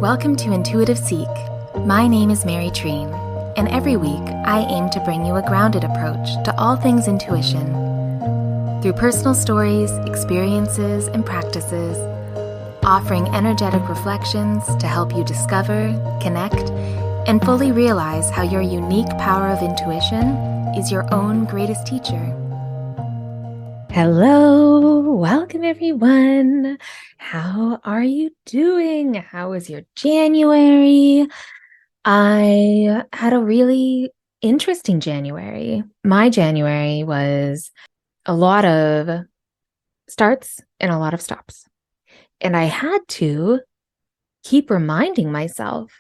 Welcome to Intuitive Seek. My name is Mary Treen, and every week I aim to bring you a grounded approach to all things intuition. Through personal stories, experiences, and practices, offering energetic reflections to help you discover, connect, and fully realize how your unique power of intuition is your own greatest teacher. Hello, welcome everyone. How are you doing? How was your January? I had a really interesting January. My January was a lot of starts and a lot of stops. And I had to keep reminding myself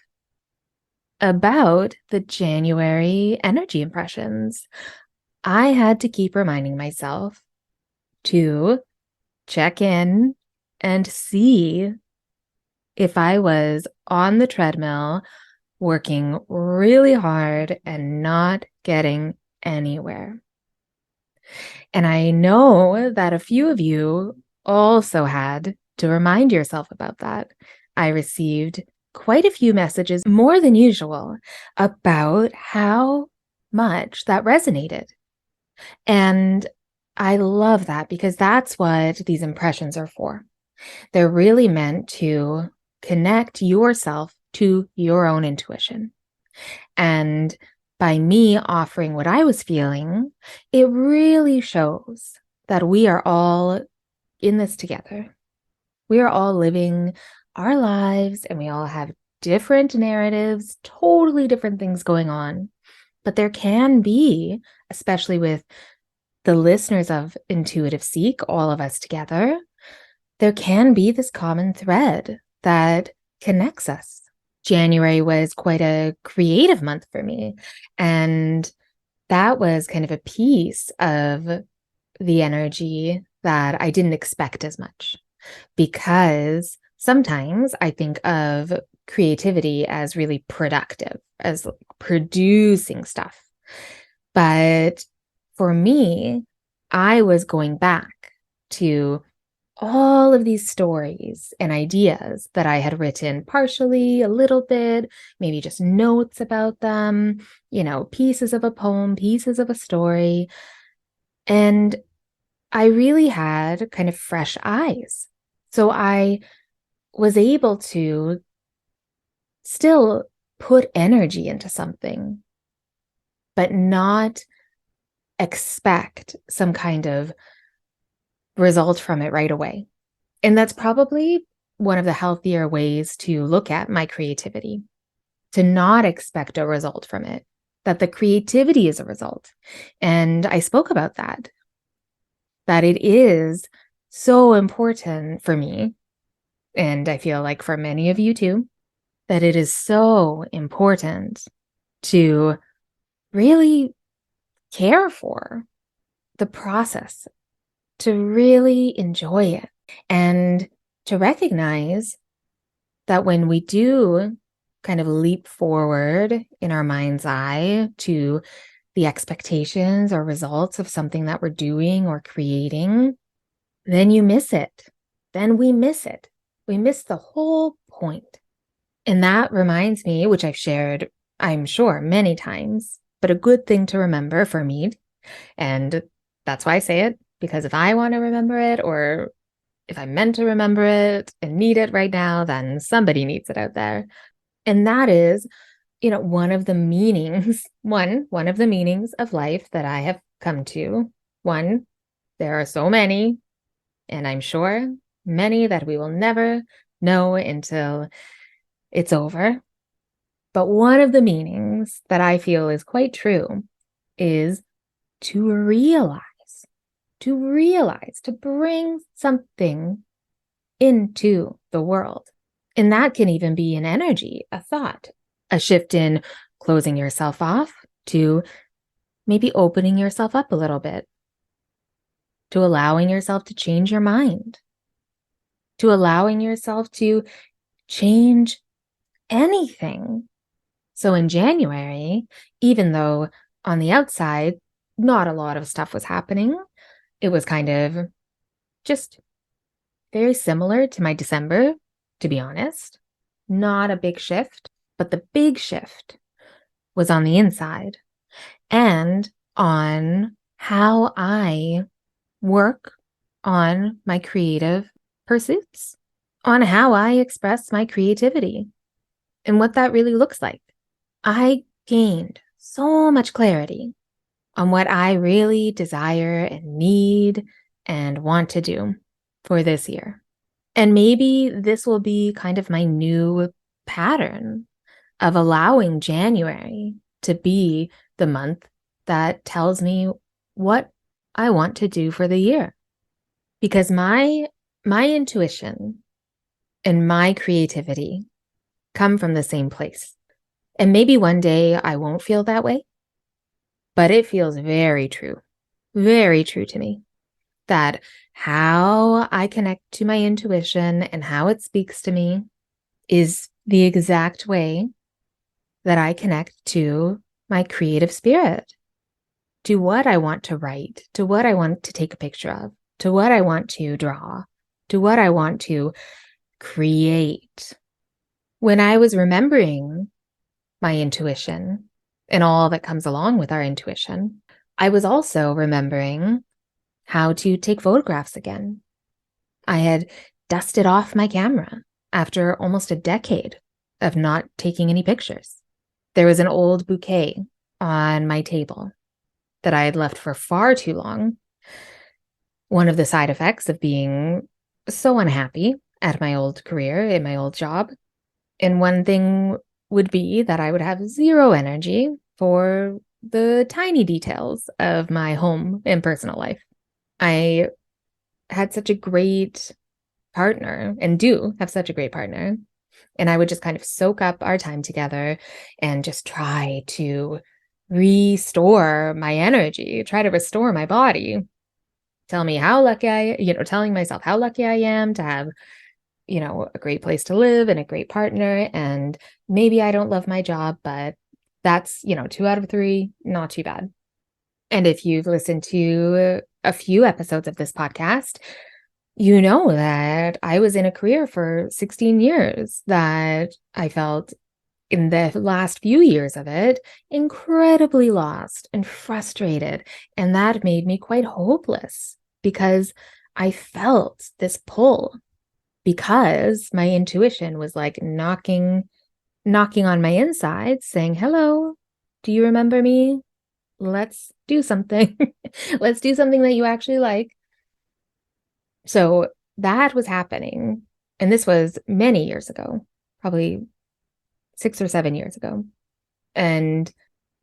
about the January energy impressions. I had to keep reminding myself to check in and see if I was on the treadmill working really hard and not getting anywhere. And I know that a few of you also had to remind yourself about that. I received quite a few messages, more than usual, about how much that resonated. And I love that because that's what these impressions are for. They're really meant to connect yourself to your own intuition. And by me offering what I was feeling, it really shows that we are all in this together. We are all living our lives and we all have different narratives, totally different things going on. But there can be, especially with the listeners of Intuitive Seek, all of us together, there can be this common thread that connects us. January was quite a creative month for me. And that was kind of a piece of the energy that I didn't expect as much. Because sometimes I think of creativity as really productive, as producing stuff. But for me, I was going back to all of these stories and ideas that I had written partially, a little bit, maybe just notes about them, pieces of a poem, pieces of a story. And I really had kind of fresh eyes. So I was able to still put energy into something, but not expect some kind of result from it right away. And that's probably one of the healthier ways to look at my creativity, to not expect a result from it, that the creativity is a result. And I spoke about that it is so important for me, and I feel like for many of you too, that it is so important to really care for the process, to really enjoy it, and to recognize that when we do kind of leap forward in our mind's eye to the expectations or results of something that we're doing or creating, then you miss it. Then we miss it. We miss the whole point. And that reminds me, which I've shared, I'm sure, many times, but a good thing to remember for me. And that's why I say it, because if I want to remember it, or if I'm meant to remember it and need it right now, then somebody needs it out there. And that is, one of the meanings of life that I have come to. One, there are so many, and I'm sure many that we will never know until it's over. But one of the meanings that I feel is quite true is to realize, to bring something into the world. And that can even be an energy, a thought, a shift in closing yourself off to maybe opening yourself up a little bit, to allowing yourself to change your mind, to allowing yourself to change anything. So in January, even though on the outside, not a lot of stuff was happening, it was kind of just very similar to my December, to be honest. not a big shift, but the big shift was on the inside and on how I work on my creative pursuits, on how I express my creativity and what that really looks like. I gained so much clarity on what I really desire and need and want to do for this year. And maybe this will be kind of my new pattern of allowing January to be the month that tells me what I want to do for the year. Because my intuition and my creativity come from the same place. And maybe one day I won't feel that way, but it feels very true to me that how I connect to my intuition and how it speaks to me is the exact way that I connect to my creative spirit, to what I want to write, to what I want to take a picture of, to what I want to draw, to what I want to create. When I was remembering my intuition and all that comes along with our intuition, I was also remembering how to take photographs again. I had dusted off my camera after almost a decade of not taking any pictures. There was an old bouquet on my table that I had left for far too long. One of the side effects of being so unhappy at my old career, in my old job. And one thing would be that I would have zero energy for the tiny details of my home and personal life. I had such a great partner and do have such a great partner. And I would just kind of soak up our time together and just try to restore my energy, try to restore my body. Tell me how lucky telling myself how lucky I am to have, a great place to live and a great partner. And maybe I don't love my job, but that's, 2 out of 3, not too bad. And if you've listened to a few episodes of this podcast, you know that I was in a career for 16 years that I felt in the last few years of it incredibly lost and frustrated. And that made me quite hopeless because I felt this pull because my intuition was like knocking on my inside saying, hello, do you remember me? Let's do something. Let's do something that you actually like. So that was happening. And this was many years ago, probably 6 or 7 years ago. And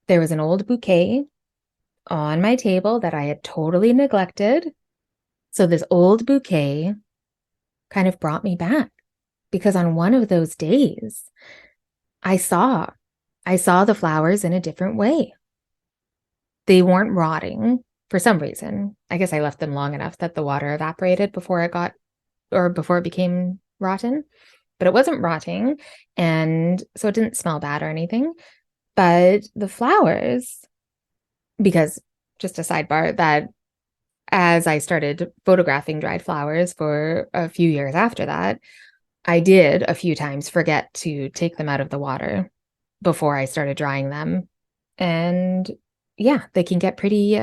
there was an old bouquet on my table that I had totally neglected. So this old bouquet kind of brought me back because on one of those days, I saw the flowers in a different way. They weren't rotting for some reason. I guess I left them long enough that the water evaporated before it became rotten, but it wasn't rotting. And so it didn't smell bad or anything. But the flowers, because just a sidebar, that as I started photographing dried flowers for a few years after that, I did a few times forget to take them out of the water before I started drying them. And yeah, they can get pretty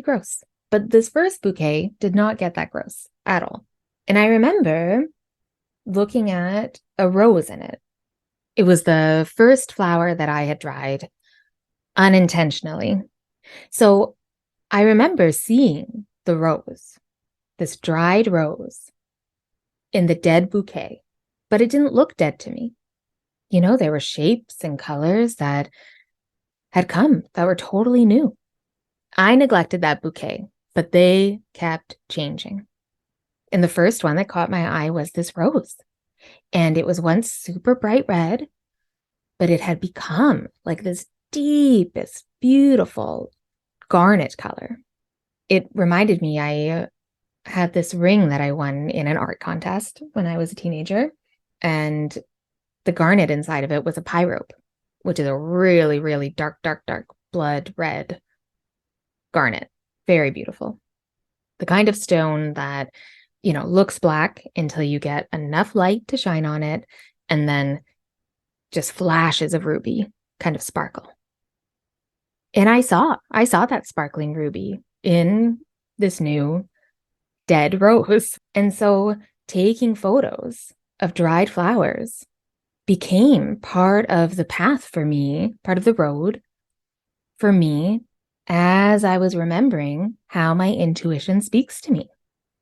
gross. But this first bouquet did not get that gross at all. And I remember looking at a rose in it. It was the first flower that I had dried unintentionally. So I remember seeing the rose, this dried rose in the dead bouquet, but it didn't look dead to me. There were shapes and colors that had come that were totally new. I neglected that bouquet, but they kept changing. And the first one that caught my eye was this rose. And it was once super bright red, but it had become like this deepest, beautiful garnet color. It reminded me, I had this ring that I won in an art contest when I was a teenager. And the garnet inside of it was a pyrope, which is a really, really dark, dark, dark blood red garnet. Very beautiful. The kind of stone that, looks black until you get enough light to shine on it. And then just flashes of ruby kind of sparkle. And I saw that sparkling ruby in this new dead rose. And so taking photos of dried flowers became part of the path for me, part of the road for me, as I was remembering how my intuition speaks to me.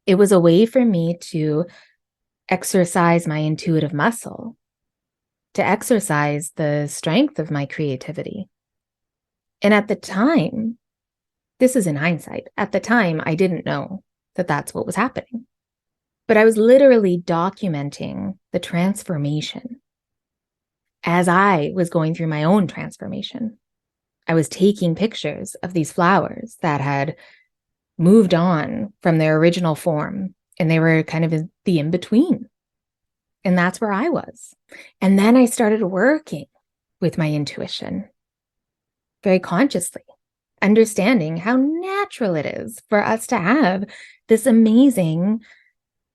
It was a way for me to exercise my intuitive muscle, to exercise the strength of my creativity. And at the time, this is in hindsight, at the time, I didn't know that that's what was happening. But I was literally documenting the transformation as I was going through my own transformation. I was taking pictures of these flowers that had moved on from their original form, and they were kind of the in-between. And that's where I was. And then I started working with my intuition very consciously, understanding how natural it is for us to have this amazing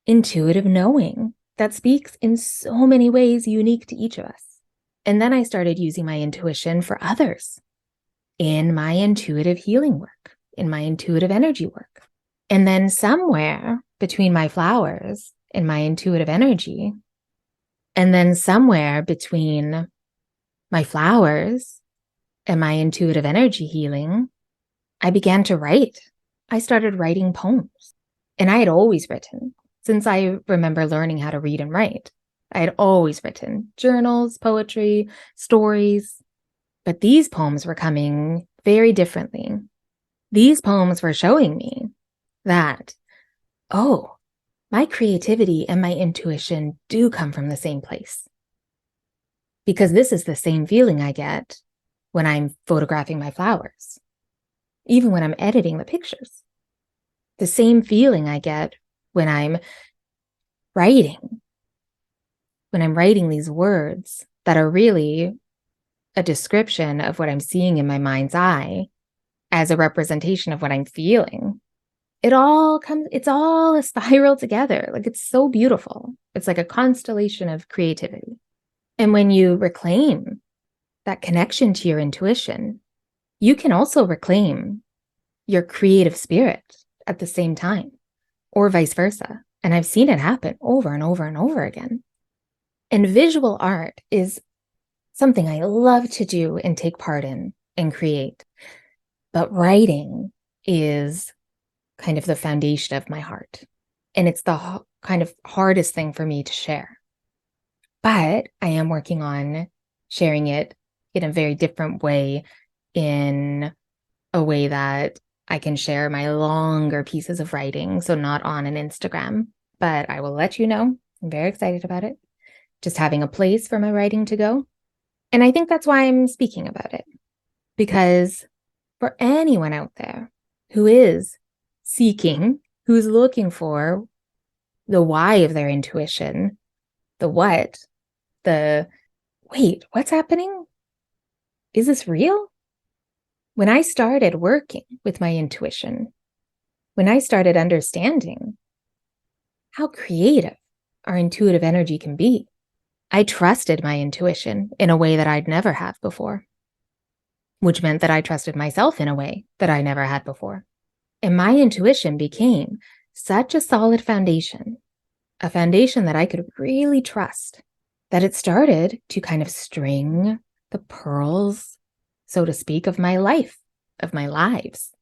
intuitive knowing that speaks in so many ways unique to each of us. And then I started using my intuition for others in my intuitive healing work, in my intuitive energy work. And then somewhere between my flowers and my intuitive energy, and then somewhere between my flowers and my intuitive energy healing, I began to write. I started writing poems. And I had always written since I remember learning how to read and write. I had always written journals, poetry, stories. But these poems were coming very differently. These poems were showing me that, oh, my creativity and my intuition do come from the same place. Because this is the same feeling I get when I'm photographing my flowers, even when I'm editing the pictures. The same feeling I get when I'm writing these words that are really a description of what I'm seeing in my mind's eye as a representation of what I'm feeling. It's all a spiral together. Like, it's so beautiful. It's like a constellation of creativity. And when you reclaim that connection to your intuition, you can also reclaim your creative spirit at the same time, or vice versa. And I've seen it happen over and over and over again. And visual art is something I love to do and take part in and create. But writing is kind of the foundation of my heart. And it's the kind of hardest thing for me to share. But I am working on sharing it in a very different way, in a way that I can share my longer pieces of writing. So not on an Instagram, but I will let you know. I'm very excited about it. Just having a place for my writing to go. And I think that's why I'm speaking about it. Because for anyone out there who is seeking, who's looking for the why of their intuition, the what, the wait, what's happening? Is this real? When I started working with my intuition, when I started understanding how creative our intuitive energy can be, I trusted my intuition in a way that I'd never have before, which meant that I trusted myself in a way that I never had before. And my intuition became such a solid foundation, a foundation that I could really trust, that it started to kind of string the pearls, so to speak, of my life, of my lives,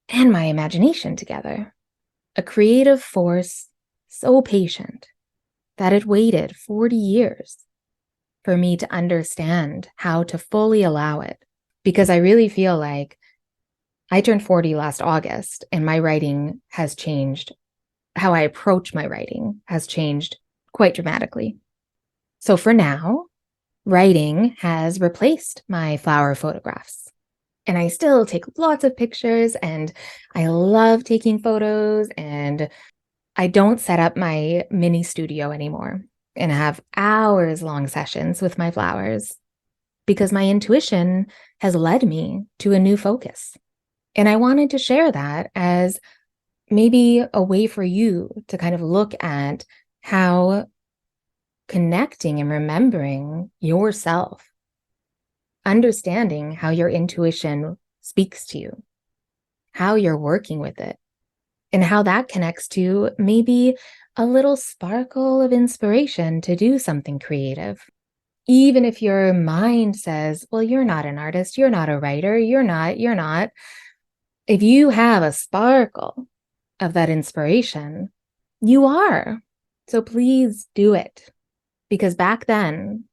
and my imagination together. A creative force so patient that it waited 40 years for me to understand how to fully allow it. Because I really feel like I turned 40 last August, and my writing has changed. How I approach my writing has changed quite dramatically. So for now, writing has replaced my flower photographs. And I still take lots of pictures, and I love taking photos, and I don't set up my mini studio anymore and have hours-long sessions with my flowers, because my intuition has led me to a new focus. And I wanted to share that as maybe a way for you to kind of look at how connecting and remembering yourself, understanding how your intuition speaks to you, how you're working with it, and how that connects to maybe a little sparkle of inspiration to do something creative. Even if your mind says, well, you're not an artist, you're not a writer, you're not. If you have a sparkle of that inspiration, you are. So please do it. Because back then,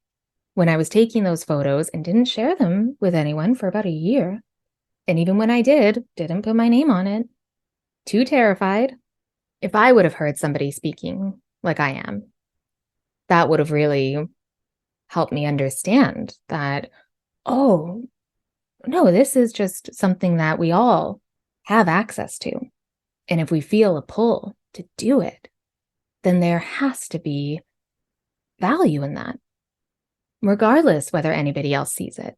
when I was taking those photos and didn't share them with anyone for about a year, and even when I didn't put my name on it, too terrified. If I would have heard somebody speaking like I am, that would have really helped me understand that, oh, no, this is just something that we all have access to. And if we feel a pull to do it, then there has to be value in that, regardless whether anybody else sees it,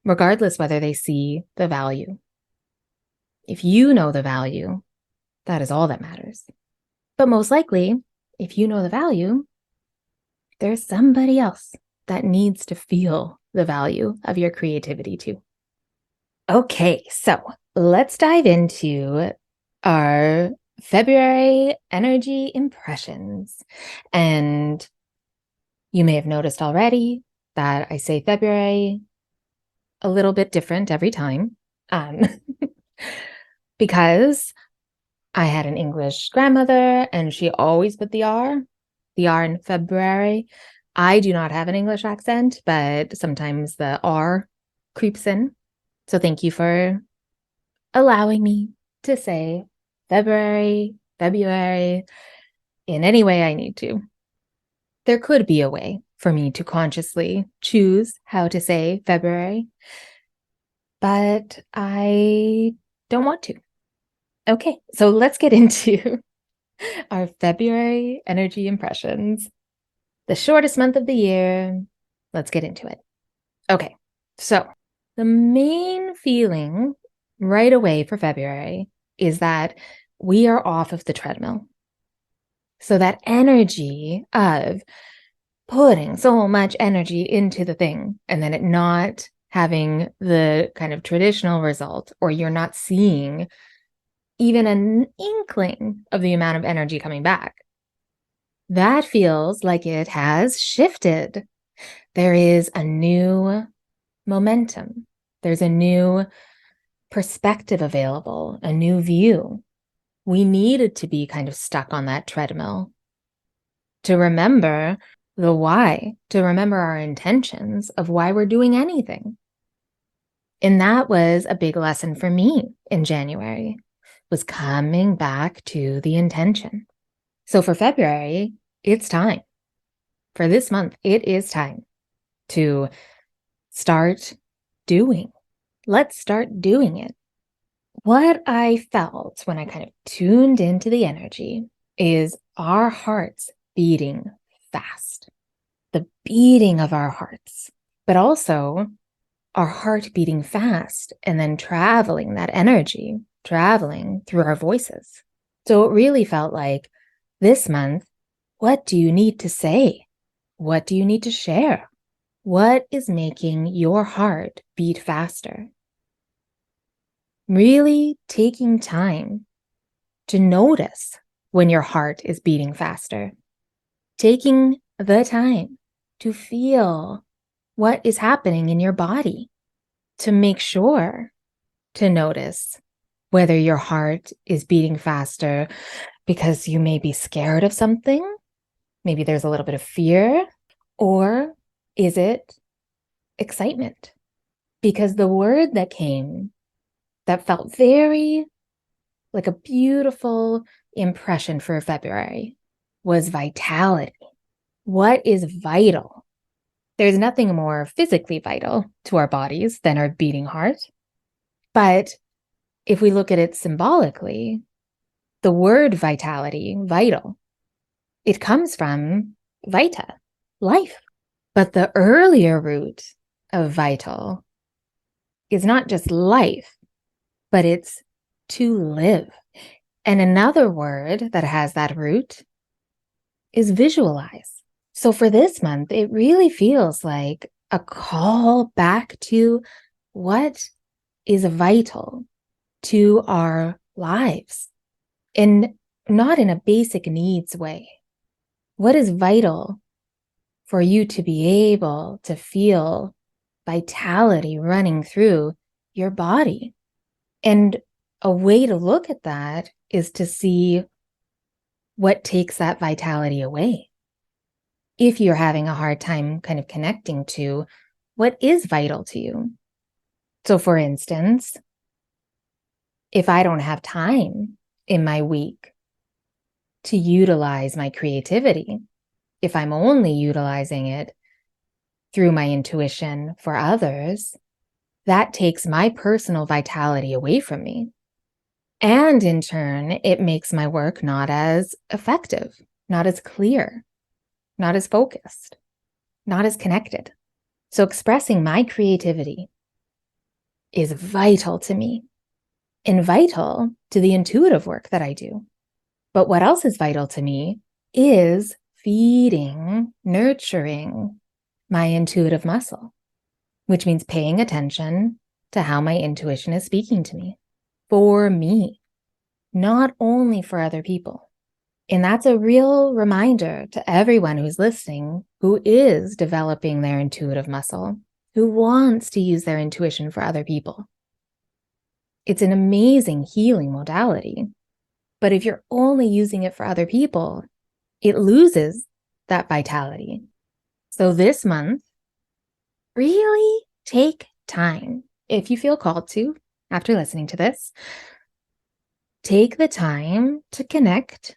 regardless whether they see the value. If you know the value, that is all that matters. But most likely, if you know the value, there's somebody else that needs to feel the value of your creativity too. Okay, so let's dive into our February energy impressions. And you may have noticed already that I say February a little bit different every time, because I had an English grandmother and she always put the R in February. I do not have an English accent, but sometimes the R creeps in. So thank you for allowing me to say February in any way I need to. There could be a way for me to consciously choose how to say February, but I don't want to. Okay, so let's get into our February energy impressions. The shortest month of the year. Let's get into it. Okay, so the main feeling right away for February is that we are off of the treadmill. So that energy of putting so much energy into the thing and then it not having the kind of traditional result, or you're not seeing even an inkling of the amount of energy coming back, that feels like it has shifted. There is a new momentum. There's a new perspective available, a new view. We needed to be kind of stuck on that treadmill to remember the why, to remember our intentions of why we're doing anything. And that was a big lesson for me in January, was coming back to the intention. So for February, it's time. For this month, it is time to start doing. Let's start doing it. What I felt when I kind of tuned into the energy is our hearts beating fast, the beating of our hearts, but also our heart beating fast and then traveling that energy, traveling through our voices. So it really felt like this month, what do you need to say? What do you need to share? What is making your heart beat faster? Really taking time to notice when your heart is beating faster. Taking the time to feel what is happening in your body, to make sure to notice whether your heart is beating faster because you may be scared of something, maybe there's a little bit of fear, or is it excitement? Because the word that came that felt very like a beautiful impression for February was vitality. What is vital? There's nothing more physically vital to our bodies than our beating heart. But if we look at it symbolically, the word vitality, vital, it comes from vita, life. But the earlier root of vital is not just life, but it's to live. And another word that has that root is visualize. So for this month, it really feels like a call back to what is vital to our lives, and not in a basic needs way. What is vital for you to be able to feel vitality running through your body? And a way to look at that is to see what takes that vitality away. If you're having a hard time kind of connecting to what is vital to you. So, for instance, if I don't have time in my week to utilize my creativity, if I'm only utilizing it through my intuition for others, that takes my personal vitality away from me. And in turn, it makes my work not as effective, not as clear, not as focused, not as connected. So expressing my creativity is vital to me and vital to the intuitive work that I do. But what else is vital to me is feeding, nurturing my intuitive muscle, which means paying attention to how my intuition is speaking to me, for me, not only for other people. And that's a real reminder to everyone who's listening, who is developing their intuitive muscle, who wants to use their intuition for other people. It's an amazing healing modality. But if you're only using it for other people, it loses that vitality. So this month, really take time, if you feel called to, after listening to this, take the time to connect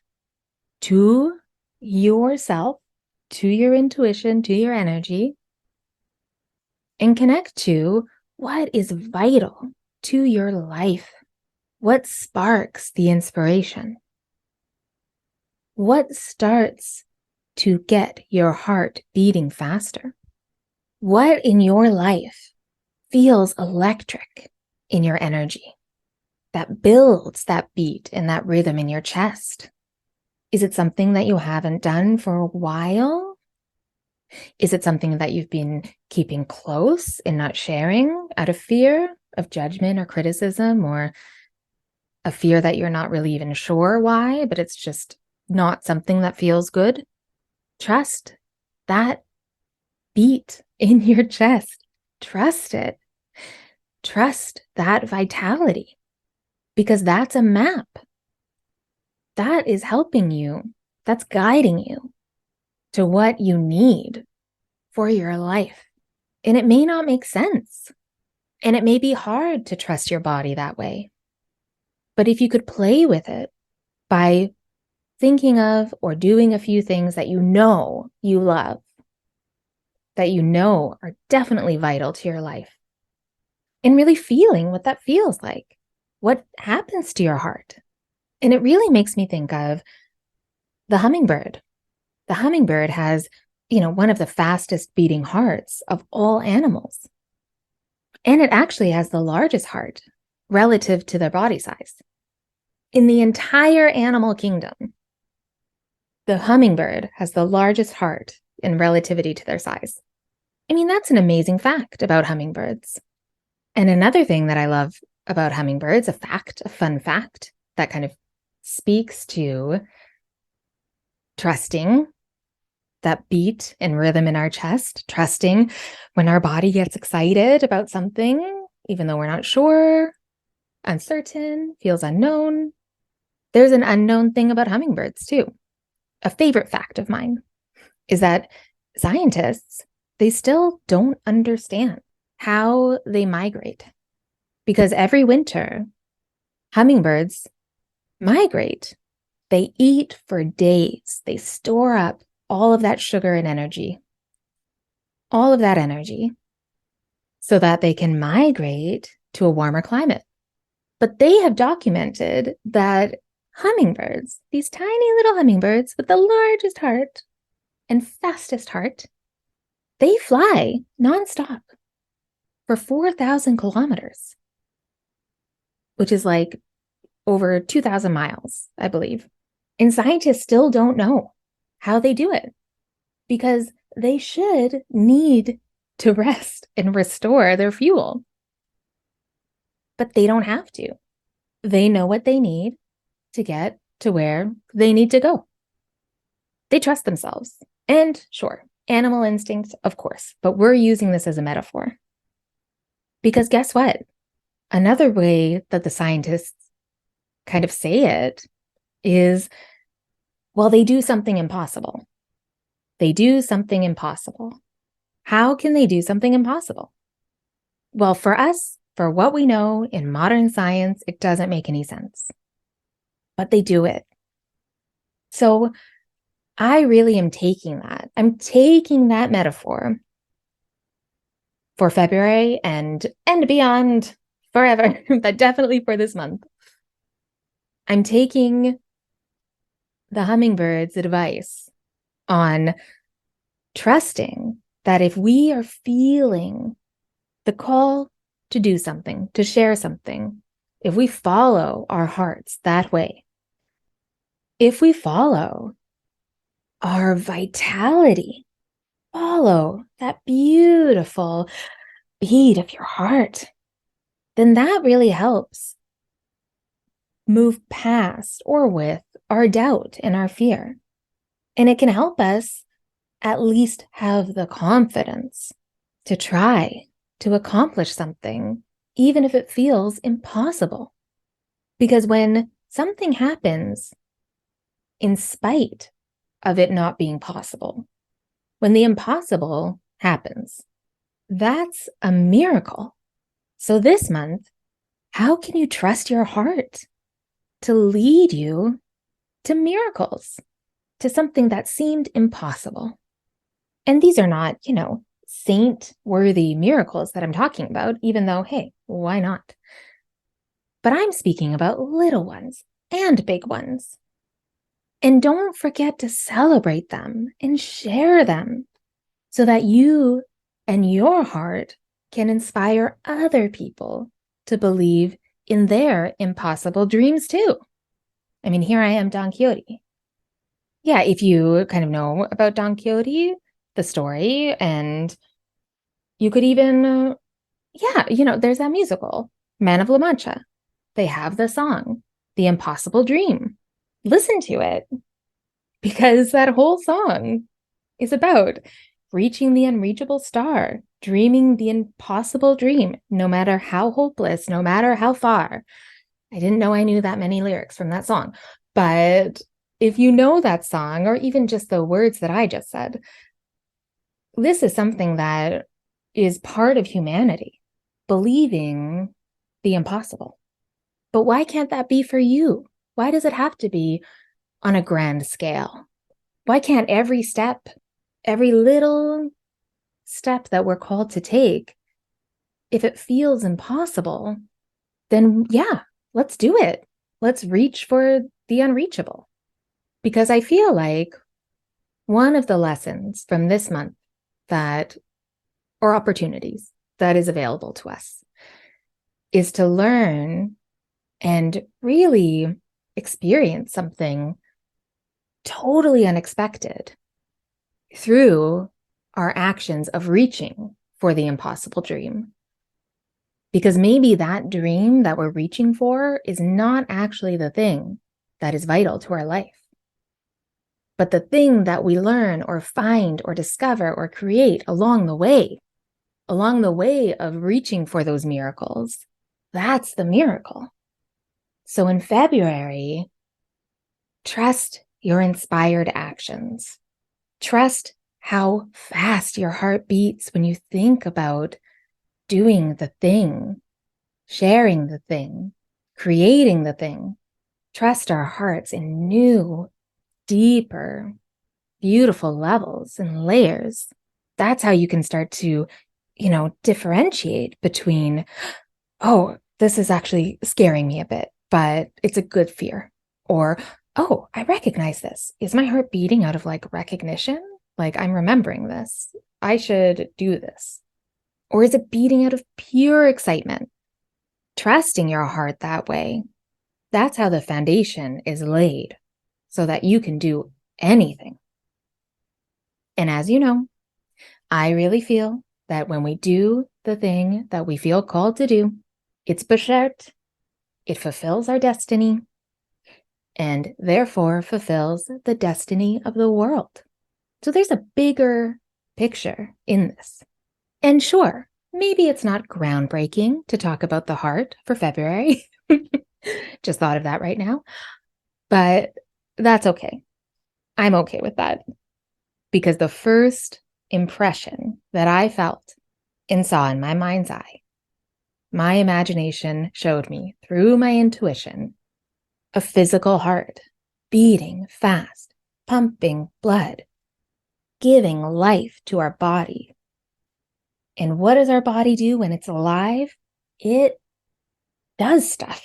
to yourself, to your intuition, to your energy, and connect to what is vital to your life. What sparks the inspiration? What starts to get your heart beating faster? What in your life feels electric in your energy that builds that beat and that rhythm in your chest? Is it something that you haven't done for a while? Is it something that you've been keeping close and not sharing out of fear of judgment or criticism, or a fear that you're not really even sure why, but it's just not something that feels good? Trust that beat in your chest. Trust it. Trust that vitality, because that's a map. That is helping you. That's guiding you to what you need for your life. And it may not make sense. And it may be hard to trust your body that way. But if you could play with it by thinking of or doing a few things that you know you love, that you know are definitely vital to your life, and really feeling what that feels like, what happens to your heart. And it really makes me think of the hummingbird. The hummingbird has, one of the fastest beating hearts of all animals. And it actually has the largest heart relative to their body size. In the entire animal kingdom, the hummingbird has the largest heart in relativity to their size. I mean, that's an amazing fact about hummingbirds. And another thing that I love about hummingbirds, a fun fact that kind of speaks to trusting that beat and rhythm in our chest, trusting when our body gets excited about something, even though we're not sure, uncertain, feels unknown. There's an unknown thing about hummingbirds too. A favorite fact of mine is that scientists, they still don't understand how they migrate, because every winter, hummingbirds migrate. They eat for days. They store up all of that sugar and energy, all of that energy, so that they can migrate to a warmer climate. But they have documented that hummingbirds, these tiny little hummingbirds with the largest heart and fastest heart, they fly nonstop for 4,000 kilometers, which is like over 2,000 miles, I believe. And scientists still don't know how they do it, because they should need to rest and restore their fuel. But they don't have to. They know what they need to get to where they need to go. They trust themselves. And sure, animal instinct, of course, but we're using this as a metaphor. Because guess what? Another way that the scientists kind of say it is, well, they do something impossible. They do something impossible. How can they do something impossible? Well, for us, for what we know in modern science, it doesn't make any sense. But they do it. So I really am taking that. I'm taking that metaphor for February and beyond forever, but definitely for this month. I'm taking the hummingbird's advice on trusting that if we are feeling the call to do something, to share something, if we follow our hearts that way, if we follow our vitality, follow that beautiful beat of your heart, then that really helps move past or with our doubt and our fear. And it can help us at least have the confidence to try to accomplish something, even if it feels impossible. Because when something happens in spite of it not being possible, when the impossible happens, that's a miracle. So this month, how can you trust your heart to lead you to miracles, to something that seemed impossible? And these are not, saint-worthy miracles that I'm talking about, even though, hey, why not? But I'm speaking about little ones and big ones. And don't forget to celebrate them and share them so that you and your heart can inspire other people to believe in their impossible dreams too. I mean, here I am, Don Quixote. Yeah, if you kind of know about Don Quixote, the story, and you could even, there's that musical, Man of La Mancha. They have the song, The Impossible Dream. Listen to it, because that whole song is about reaching the unreachable star, dreaming the impossible dream, no matter how hopeless, no matter how far. I didn't know I knew that many lyrics from that song, but if you know that song, or even just the words that I just said, this is something that is part of humanity, believing the impossible. But why can't that be for you? Why does it have to be on a grand scale? Why can't every step, every little step that we're called to take, if it feels impossible, then yeah, let's do it. Let's reach for the unreachable. Because I feel like one of the lessons from this month or opportunities that is available to us is to learn and really experience something totally unexpected through our actions of reaching for the impossible dream. Because maybe that dream that we're reaching for is not actually the thing that is vital to our life. But the thing that we learn or find or discover or create along the way of reaching for those miracles, that's the miracle. So in February, trust your inspired actions. Trust how fast your heart beats when you think about doing the thing, sharing the thing, creating the thing. Trust our hearts in new, deeper, beautiful levels and layers. That's how you can start to, differentiate between, oh, this is actually scaring me a bit, but it's a good fear. Or, oh, I recognize this. Is my heart beating out of recognition? I'm remembering this. I should do this. Or is it beating out of pure excitement? Trusting your heart that way. That's how the foundation is laid so that you can do anything. And as you know, I really feel that when we do the thing that we feel called to do, it's beschert, it fulfills our destiny, and therefore fulfills the destiny of the world. So there's a bigger picture in this. And sure, maybe it's not groundbreaking to talk about the heart for February. Just thought of that right now. But that's okay. I'm okay with that. Because the first impression that I felt and saw in my mind's eye, my imagination showed me through my intuition a physical heart beating fast, pumping blood, giving life to our body. And what does our body do when it's alive? It does stuff.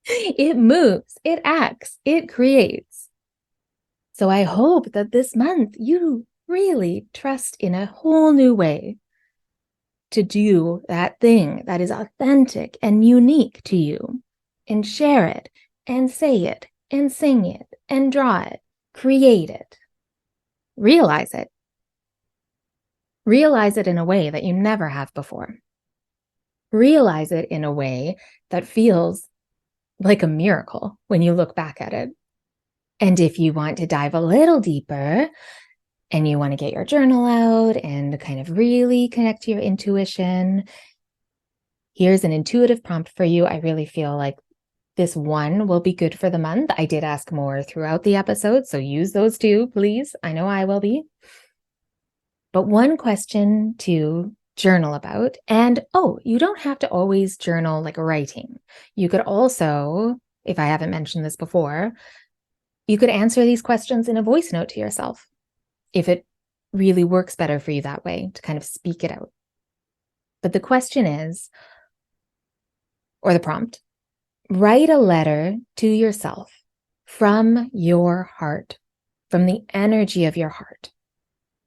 It moves, it acts, it creates. So I hope that this month you really trust in a whole new way to do that thing that is authentic and unique to you, and share it and say it and sing it and draw it, create it, realize it. Realize it in a way that you never have before. Realize it in a way that feels like a miracle when you look back at it. And if you want to dive a little deeper and you want to get your journal out and kind of really connect to your intuition, here's an intuitive prompt for you. I really feel like this one will be good for the month. I did ask more throughout the episode, so use those too, please. I know I will be. But one question to journal about, and you don't have to always journal like writing. You could also, if I haven't mentioned this before, you could answer these questions in a voice note to yourself if it really works better for you that way, to kind of speak it out. But the question is, or the prompt, write a letter to yourself from your heart, from the energy of your heart.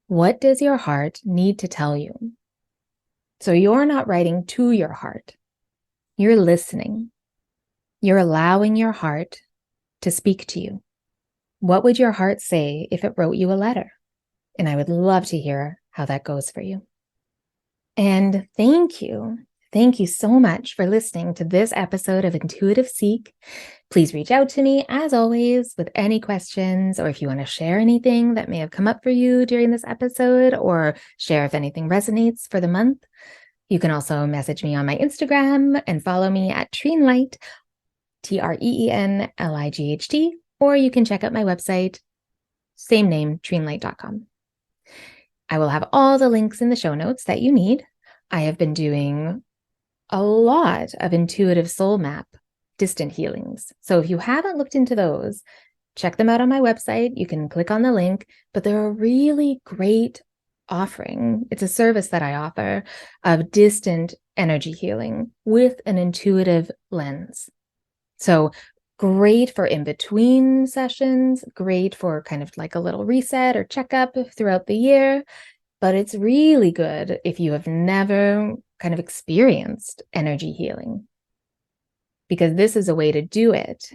What does your heart need to tell you? So you're not writing to your heart. You're listening. You're allowing your heart to speak to you. What would your heart say if it wrote you a letter? And I would love to hear how that goes for you. And thank you. Thank you so much for listening to this episode of Intuitive Seek. Please reach out to me, as always, with any questions, or if you want to share anything that may have come up for you during this episode, or share if anything resonates for the month. You can also message me on my Instagram and follow me at Treenlight, TREENLIGHT, or you can check out my website, same name, treenlight.com. I will have all the links in the show notes that you need. I have been doing a lot of intuitive soul map distant healings. So if you haven't looked into those, check them out on my website. You can click on the link, but they're a really great offering. It's a service that I offer of distant energy healing with an intuitive lens. So great for in-between sessions, great for kind of like a little reset or checkup throughout the year. But it's really good if you have never kind of experienced energy healing, because this is a way to do it,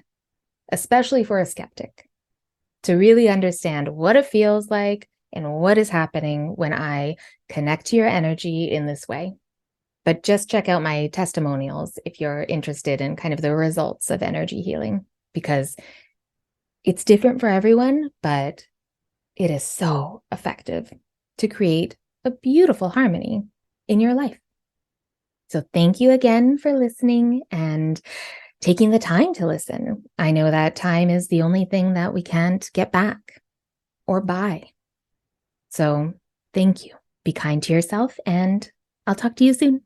especially for a skeptic, to really understand what it feels like and what is happening when I connect to your energy in this way. But just check out my testimonials if you're interested in kind of the results of energy healing, because it's different for everyone, but it is so effective to create a beautiful harmony in your life. So thank you again for listening and taking the time to listen. I know that time is the only thing that we can't get back or buy. So thank you. Be kind to yourself, and I'll talk to you soon.